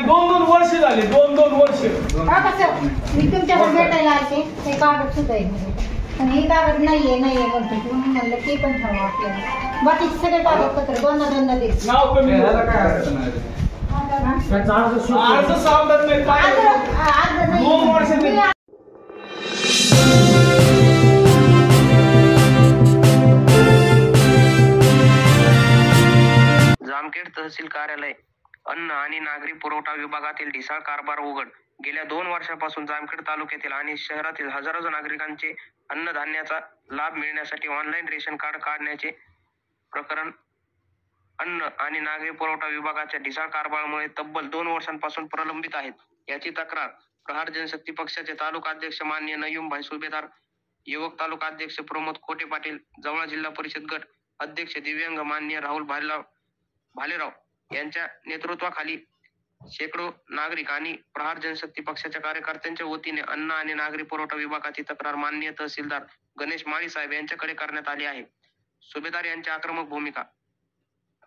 2 वर्ष झाले, 2 वर्ष. मी तुमच्याकडे भेटायला आले, ते कागद सुद्धा आहे पण हे कागद नाहीये म्हणतो म्हणून म्हणलं ते पण ठेवा आपल्याला. बाकीचे सगळे कागदपत्र दोनदा देत. नाव कमी अर्ज सावधान नाही, 2 वर्ष. जामखेड तहसील कार्यालय अन्न आणि नागरी पुरवठा विभागातील ढिसाळ कारभार उघड. गेल्या 2 वर्षापासून जामखेड तालुक्यातील आणि शहरातील हजारो नागरिकांचे अन्नधान्याचा लाभ मिळण्यासाठी ऑनलाईन रेशन कार्ड काढण्याचे प्रकरण अन्न आणि नागरी पुरवठा विभागाच्या ढिसाळ कारभारामुळे तब्बल 2 वर्षांपासून प्रलंबित आहेत. याची तक्रार प्रहार जनशक्ती पक्षाचे तालुका अध्यक्ष माननीय नयूमभाई सुभेदार, युवक तालुका अध्यक्ष प्रमोद कोटे पाटील, जवळा जिल्हा परिषद गट अध्यक्ष दिव्यांग माननीय राहुल भालेराव यांच्या नेतृत्वाखाली शेकडो नागरिक आणि प्रहार जनशक्ती पक्षाच्या कार्यकर्त्यांच्या वतीने अन्न आणि नागरी पुरवठा विभागाची तक्रार माननीय तहसीलदार गणेश माळी साहेब यांच्याकडे करण्यात आली आहे. सुभेदार यांची आक्रमक भूमिका.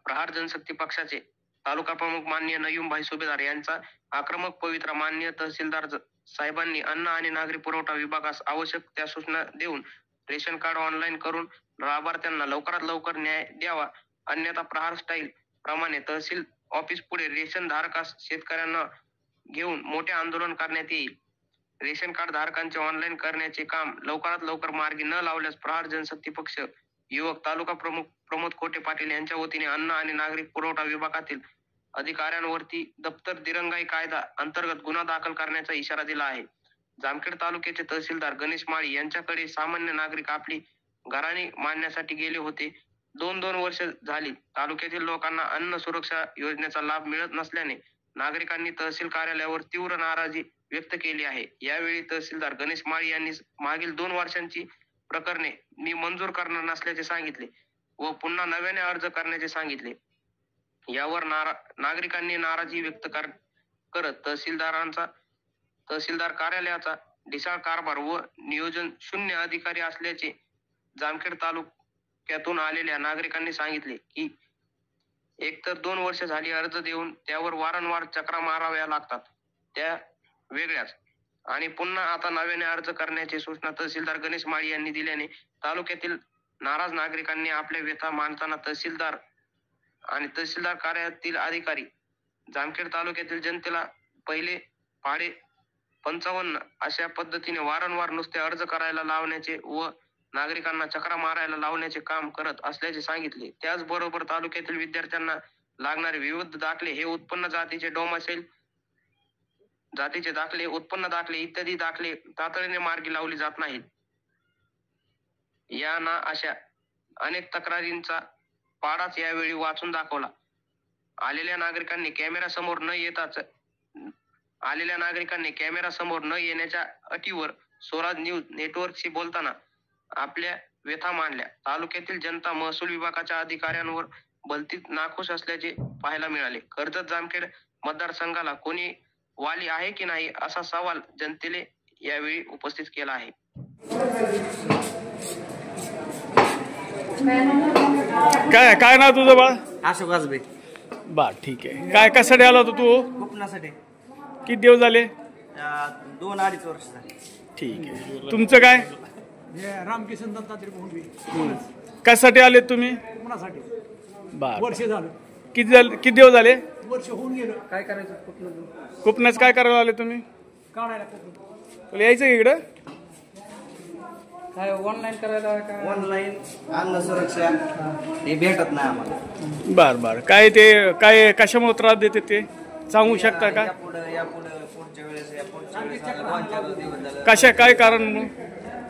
प्रहार जनशक्ती पक्षाचे तालुका प्रमुख माननीय नयूमभाई सुभेदार यांचा आक्रमक पवित्रा. माननीय तहसीलदार साहेबांनी अन्न आणि नागरी पुरवठा विभागास आवश्यक त्या सूचना देऊन रेशन कार्ड ऑनलाईन करून लाभार्थ्यांना लवकरात लवकर न्याय द्यावा, अन्यथा प्रहार स्टाईल प्रमाणे तहसील ऑफिस पुढे रेशन धारकास शेतकऱ्यांना घेऊन मोठे आंदोलन करण्यात येईल. रेशन कार्ड धारकांचे ऑनलाईन करण्याचे काम लवकरात लवकर मार्गी न लावल्यास प्रहार जनशक्ती पक्ष युवक तालुका प्रमुख प्रमोद कोटे पाटील यांच्या वतीने अन्न आणि नागरी पुरवठा विभागातील अधिकाऱ्यांवरती दप्तर दिरंगाई कायदा अंतर्गत गुन्हा दाखल करण्याचा इशारा दिला आहे. जामखेड तालुक्याचे तहसीलदार गणेश माळी यांच्याकडे सामान्य नागरिक आपली घराणी मांडण्यासाठी गेले होते. 2 वर्ष झाली तालुक्यातील लोकांना अन्न सुरक्षा योजनेचा लाभ मिळत नसल्याने नागरिकांनी तहसील कार्यालयावर तीव्र नाराजी व्यक्त केली आहे. यावेळी तहसीलदार गणेश माळी यांनी मागील 2 वर्षांची प्रकरणे मी मंजूर करणार नसल्याचे सांगितले व पुन्हा नव्याने अर्ज करण्याचे सांगितले. यावर नागरिकांनी नाराजी व्यक्त करत तहसीलदार कार्यालयाचा ढिसाळ कारभार व नियोजन शून्य अधिकारी असल्याचे जामखेड तालुक्यातून आलेल्या नागरिकांनी सांगितले की एकतर 2 वर्ष झाली अर्ज देऊन त्यावर वारंवार चक्रा माराव्या लागतात त्या वेगळ्याच, आणि पुन्हा आता नव्याने अर्ज करण्याची सूचना तहसीलदार गणेश माळी यांनी दिल्याने तालुक्यातील नाराज नागरिकांनी आपल्या व्यथा मांडताना तहसीलदार कार्यालयातील अधिकारी जामखेड तालुक्यातील जनतेला पहिले भाडे 55 अशा पद्धतीने वारंवार नुसते अर्ज करायला लावण्याचे व नागरिकांना चक्रा मारायला लावण्याचे काम करत असल्याचे सांगितले. त्याचबरोबर तालुक्यातील विद्यार्थ्यांना लागणारे विविध दाखले हे उत्पन्न जातीचे डोमासेल जातीचे दाखले, उत्पन्न दाखले इत्यादी दाखले तातडीने मार्गी लावली जात नाहीत. या ना अशा अनेक तक्रारींचा पाडाच यावेळी वाचून दाखवला. आलेल्या नागरिकांनी कॅमेरा समोर न येण्याच्या अटीवर स्वराज न्यूज नेटवर्कशी बोलताना आपल्या व्यथा मांडल्या. तालुक्यातील जनता महसूल विभागाच्या अधिकाऱ्यांवर भलतीच नाखुश असल्याचे पाहायला मिळाले. कर्जत जामखेड मतदारसंघाला कोणी वाली आहे की नाही असा सवाल जनतेने यावेळी उपस्थित केला आहे. काय नाव तुझं बाळ? अशोक आजबे. बर, ठीक आहे. काय कशासाठी आला होता तू? कोकणासाठी. किती दिवस झाले? 2-2.5 वर्ष झाले. ठीक आहे. तुमचं काय? रामकिशन दत्तात्रय भोंडवे. कशासाठी आले तुम्ही? कोकणासाठी. बर, वर्ष झालं. किती दिवस झाले? वर्ष होऊन गेलं. काय करायचं? कुपनच काय करायला आले तुम्ही? काढायला कोकण. यायचं इकडं? काय ऑनलाईन करायला? ऑनलाईन अन्न सुरक्षा हे भेटत नाही आम्हाला. बर, काय कशामुळे त्रास देते ते सांगू शकता का? पुढच्या वेळेस काय कारण?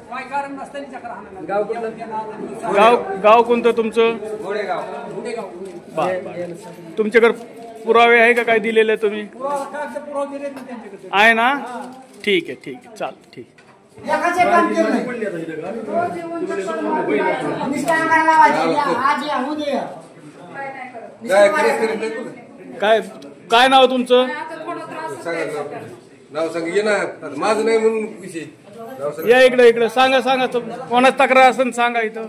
काय कारण नसताना गाव कुठलं? गाव कोणतं तुमचं? घोडेगाव. बर, तुमच्याकडे पुरावे आहे का काय दिलेले तुम्ही? आहे ना? ठीक आहे. चाल, ठीक. काय नाव तुमचं? नाव सांग. ये ना, माझं नाही म्हणून विषय. या इकडे सांगा कोणाच तक्रार असेल सांगा इथं.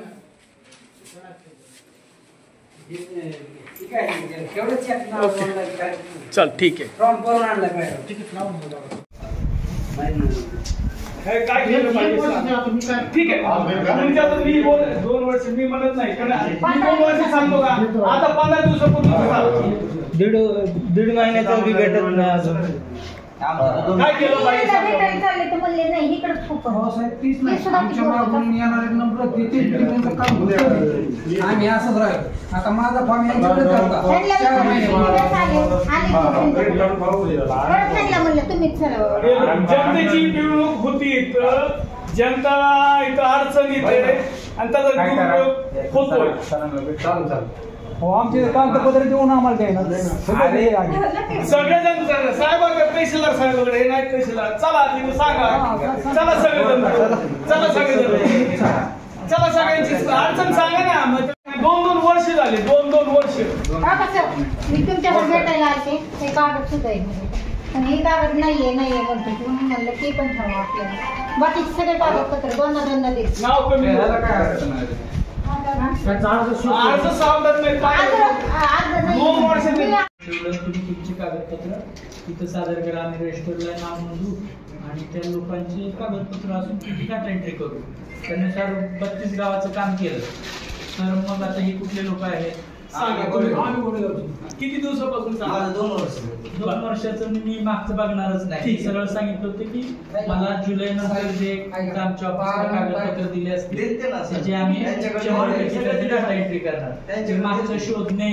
चल ठीक आहे. काय केलं पाहिजे ठीक आहे. तुमच्यातून मी 2 वर्ष मी म्हणत नाही कारण मी 2 वर्ष सांगतो का आता 15 दिवसापूर्वी दीड महिन्याचा बी भेटत नाही अजून. काय केलं पाहिजे भेटायला चालले तर म्हणले नाही इकडे खूप आम्ही असंच राहिलो. आता माझा फॉर्म म्हणलं तुम्हीच चला. जनतेची निवडणूक होती तर जनता इथं अडचण येते आणि त्याचा दुरुपयोग होतोय. आमचे कागदपत्र देऊन आम्हाला द्यायला सगळेजण साहेबांकडे तहसीलदार साहेबांकडे हे नाही तहसीलदार चला तिथे सांगा. चला सगळेजण चला सगळेजण चला सगळ्यांची अडचण सांगा ना. मग 2 वर्ष झाले 2 वर्ष. मी तुमच्याकडे भेटायला आलते हे कागद सुद्धा आहे आणि हे कागद नाहीये म्हणतो की म्हणून म्हणलं ते पण ठेवा आपल्याला. बाकीचे सगळे कागदपत्र दोनदा देत. नाव कमी अर्ज सावधान नाही 2 वर्ष तुम्ही तुमचे कागदपत्र तिथं सादर करा. आम्ही रजिस्टरला नाव नोंदवू आणि त्या लोकांचे कागदपत्र असून किती डाटा एंट्री करू. त्यानुसार 32 गावाचं काम केलं तर मग आता हे कुठले लोक आहेत सांगा. किती दिवसापासून 2 वर्षाचं मी मागचं बघणारच नाही. सगळं सांगितलं होतं की मला जुलै नंतर जे आमच्या ऑफिसला कागदपत्र दिले असतील त्याचे आम्ही 100% डाटा एंट्री करणार. मागचं शोधणे